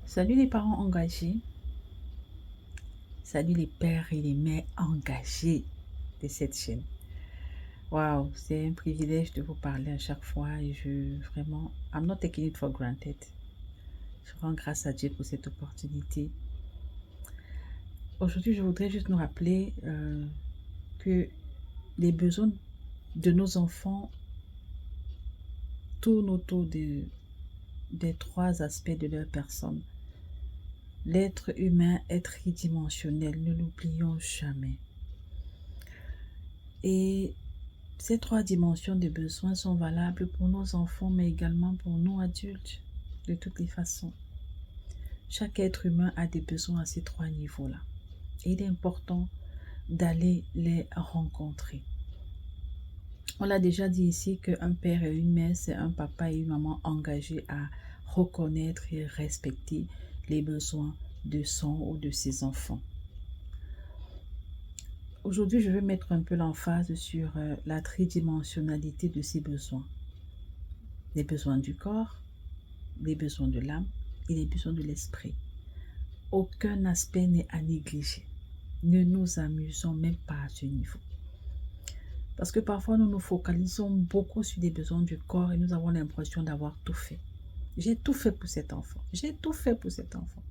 Salut les parents engagés, salut les pères et les mères engagés de cette chaîne. Waouh, c'est un privilège de vous parler à chaque fois et I'm not taking it for granted. Je rends grâce à Dieu pour cette opportunité. Aujourd'hui, je voudrais juste nous rappeler que les besoins de nos enfants tournent autour des trois aspects de leur personne. L'être humain est tridimensionnel, ne l'oublions jamais. Et ces trois dimensions de besoins sont valables pour nos enfants, mais également pour nous adultes, de toutes les façons. Chaque être humain a des besoins à ces trois niveaux-là. Et il est important d'aller les rencontrer. On l'a déjà dit ici qu'un père et une mère, c'est un papa et une maman engagés à reconnaître et respecter les besoins de son ou de ses enfants. Aujourd'hui, je vais mettre un peu l'emphase sur la tridimensionnalité de ces besoins. Les besoins du corps, les besoins de l'âme et les besoins de l'esprit. Aucun aspect n'est à négliger. Ne nous amusons même pas à ce niveau. Parce que parfois, nous nous focalisons beaucoup sur les besoins du corps et nous avons l'impression d'avoir tout fait. J'ai tout fait pour cet enfant. J'ai tout fait pour cet enfant.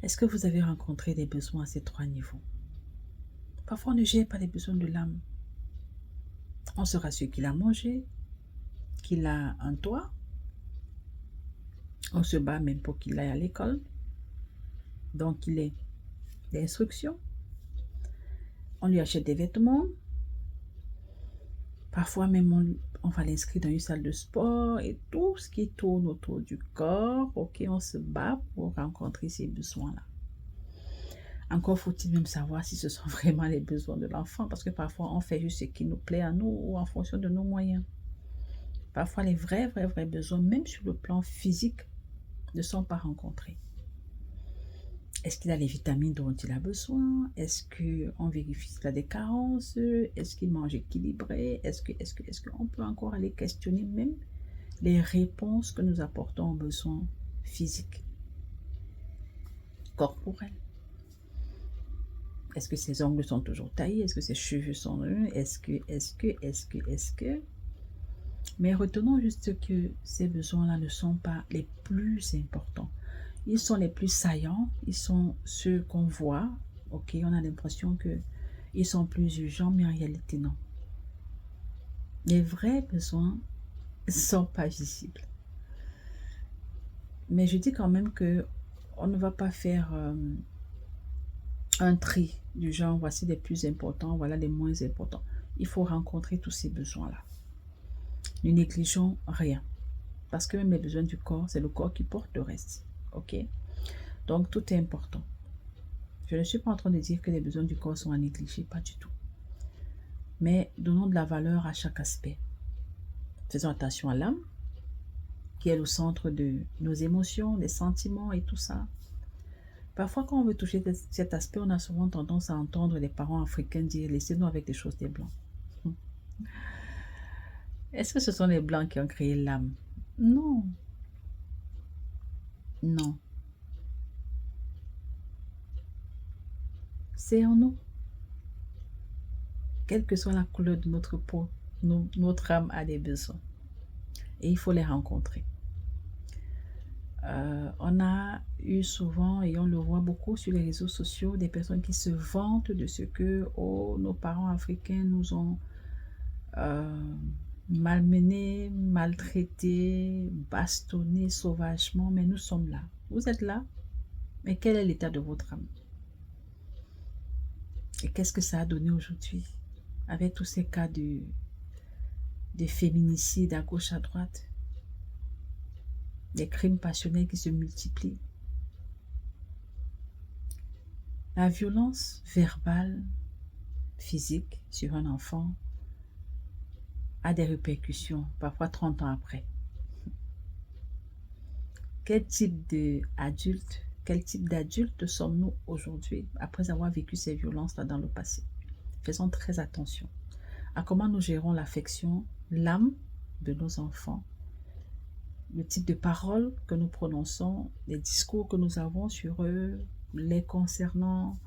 Est-ce que vous avez rencontré des besoins à ces trois niveaux? Parfois, on ne gère pas les besoins de l'âme. On se rassure qu'il a mangé, qu'il a un toit. On se bat même pour qu'il aille à l'école. Donc, il est d'instruction. On lui achète des vêtements. Parfois même, on va l'inscrire dans une salle de sport et tout ce qui tourne autour du corps. Ok, on se bat pour rencontrer ces besoins-là. Encore faut-il même savoir si ce sont vraiment les besoins de l'enfant, parce que parfois on fait juste ce qui nous plaît à nous ou en fonction de nos moyens. Parfois les vrais besoins, même sur le plan physique, ne sont pas rencontrés. Est-ce qu'il a les vitamines dont il a besoin? Est-ce qu'on vérifie s'il a des carences? Est-ce qu'il mange équilibré? Est-ce qu'on peut encore aller questionner même les réponses que nous apportons aux besoins physiques, corporels? Est-ce que ses ongles sont toujours taillés? Est-ce que ses cheveux sont nus? Est-ce que... Mais retenons juste que ces besoins-là ne sont pas les plus importants. Ils sont les plus saillants, ils sont ceux qu'on voit. Ok, on a l'impression qu'ils sont plus urgents, mais en réalité, non. Les vrais besoins ne sont pas visibles. Mais je dis quand même que on ne va pas faire un tri du genre, voici les plus importants, voilà les moins importants. Il faut rencontrer tous ces besoins-là. Ne négligeons rien. Parce que même les besoins du corps, c'est le corps qui porte le reste. Ok? Donc, tout est important. Je ne suis pas en train de dire que les besoins du corps sont à négliger, pas du tout. Mais donnons de la valeur à chaque aspect. Faisons attention à l'âme, qui est le centre de nos émotions, des sentiments et tout ça. Parfois, quand on veut toucher cet aspect, on a souvent tendance à entendre les parents africains dire « laissez-nous avec des choses des blancs ». Est-ce que ce sont les blancs qui ont créé l'âme? Non. Non. C'est en nous. Quelle que soit la couleur de notre peau, notre âme a des besoins. Et il faut les rencontrer. On a eu souvent, et on le voit beaucoup sur les réseaux sociaux, des personnes qui se vantent de ce que nos parents africains nous ont malmenés, maltraités, bastonnés sauvagement, mais nous sommes là. Vous êtes là, mais quel est l'état de votre âme? Et qu'est-ce que ça a donné aujourd'hui avec tous ces cas de féminicide à gauche, à droite, des crimes passionnels qui se multiplient, la violence verbale, physique sur un enfant a des répercussions, parfois 30 ans après. Quel type d'adulte sommes-nous aujourd'hui après avoir vécu ces violences-là dans le passé? Faisons très attention à comment nous gérons l'affection, l'âme de nos enfants, le type de paroles que nous prononçons, les discours que nous avons sur eux, les concernant,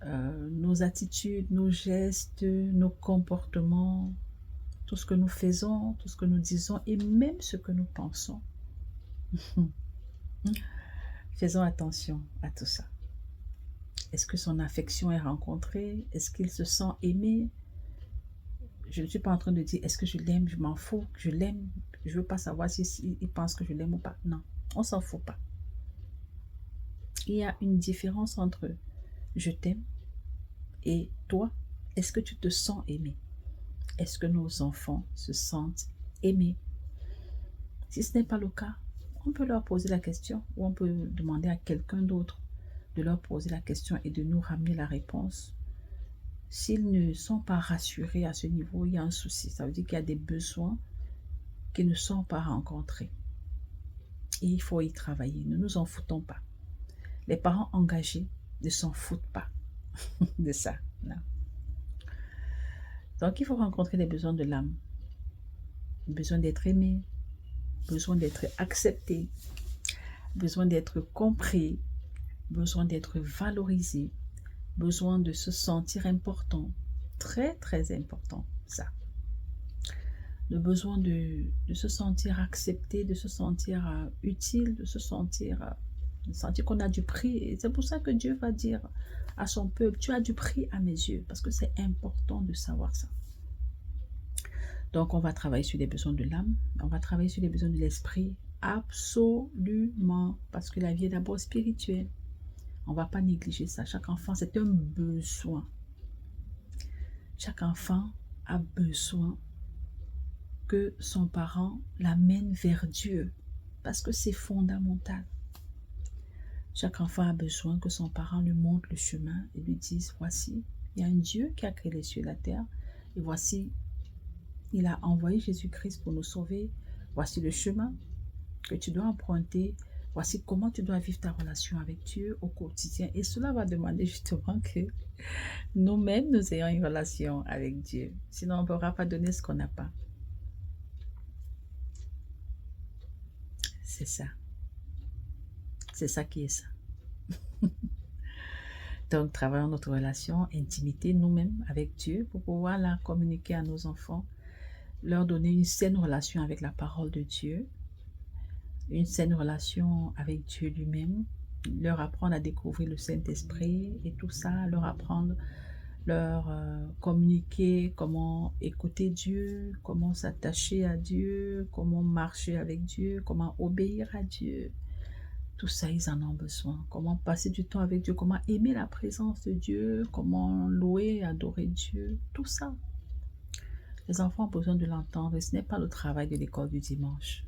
nos attitudes, nos gestes, nos comportements, tout ce que nous faisons, tout ce que nous disons et même ce que nous pensons. Faisons attention à tout ça. Est-ce que son affection est rencontrée? Est-ce qu'il se sent aimé? Je ne suis pas en train de dire est-ce que je l'aime, je m'en fous, je l'aime, je ne veux pas savoir s'il pense que je l'aime ou pas. Non, on ne s'en fout pas. Il y a une différence entre je t'aime et toi, est-ce que tu te sens aimé? Est-ce que nos enfants se sentent aimés? Si ce n'est pas le cas, on peut leur poser la question ou on peut demander à quelqu'un d'autre de leur poser la question et de nous ramener la réponse. S'ils ne sont pas rassurés à ce niveau, il y a un souci. Ça veut dire qu'il y a des besoins qui ne sont pas rencontrés. Et il faut y travailler. Ne nous en foutons pas. Les parents engagés ne s'en foutent pas de ça. Non. Donc, il faut rencontrer les besoins de l'âme. Besoin d'être aimé, besoin d'être accepté, besoin d'être compris, besoin d'être valorisé, besoin de se sentir important. Très, très important, ça. Le besoin de se sentir accepté, de se sentir utile, de se sentir qu'on a du prix. Et c'est pour ça que Dieu va dire à son peuple, tu as du prix à mes yeux, parce que c'est important de savoir ça. Donc, on va travailler sur les besoins de l'âme, on va travailler sur les besoins de l'esprit, absolument, parce que la vie est d'abord spirituelle. On ne va pas négliger ça. Chaque enfant, c'est un besoin. Chaque enfant a besoin que son parent l'amène vers Dieu, parce que c'est fondamental. Chaque enfant a besoin que son parent lui montre le chemin et lui dise, voici, il y a un Dieu qui a créé les cieux et la terre, et voici, il a envoyé Jésus-Christ pour nous sauver, voici le chemin que tu dois emprunter, voici comment tu dois vivre ta relation avec Dieu au quotidien. Et cela va demander justement que nous-mêmes, nous ayons une relation avec Dieu. Sinon, on ne pourra pas donner ce qu'on n'a pas. C'est ça. C'est ça qui est ça. Donc, travaillons notre relation, intimité, nous-mêmes, avec Dieu, pour pouvoir la communiquer à nos enfants, leur donner une saine relation avec la parole de Dieu, une saine relation avec Dieu lui-même, leur apprendre à découvrir le Saint-Esprit et tout ça, leur apprendre, leur communiquer comment écouter Dieu, comment s'attacher à Dieu, comment marcher avec Dieu, comment obéir à Dieu. Tout ça, ils en ont besoin. Comment passer du temps avec Dieu, comment aimer la présence de Dieu, comment louer, adorer Dieu, tout ça. Les enfants ont besoin de l'entendre et ce n'est pas le travail de l'école du dimanche.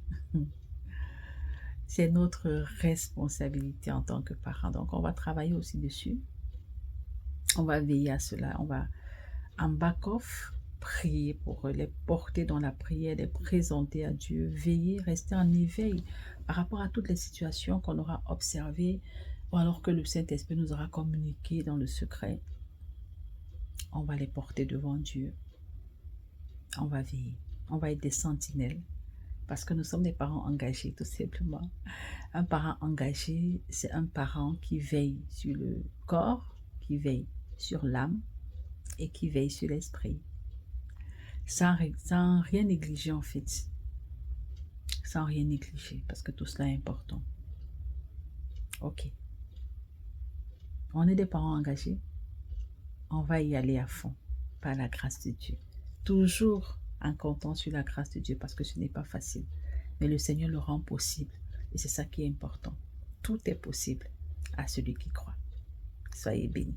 C'est notre responsabilité en tant que parents. Donc, on va travailler aussi dessus. On va veiller à cela. On va, en back-off, prier pour eux, les porter dans la prière, les présenter à Dieu, veiller, rester en éveil par rapport à toutes les situations qu'on aura observées ou alors que le Saint-Esprit nous aura communiqué dans le secret. On va les porter devant Dieu. On va veiller. On va être des sentinelles parce que nous sommes des parents engagés tout simplement. Un parent engagé, c'est un parent qui veille sur le corps, qui veille sur l'âme et qui veille sur l'esprit. Sans rien négliger en fait. Sans rien négliger parce que tout cela est important. Ok. On est des parents engagés. On va y aller à fond par la grâce de Dieu. Toujours en comptant sur la grâce de Dieu parce que ce n'est pas facile. Mais le Seigneur le rend possible. Et c'est ça qui est important. Tout est possible à celui qui croit. Soyez bénis.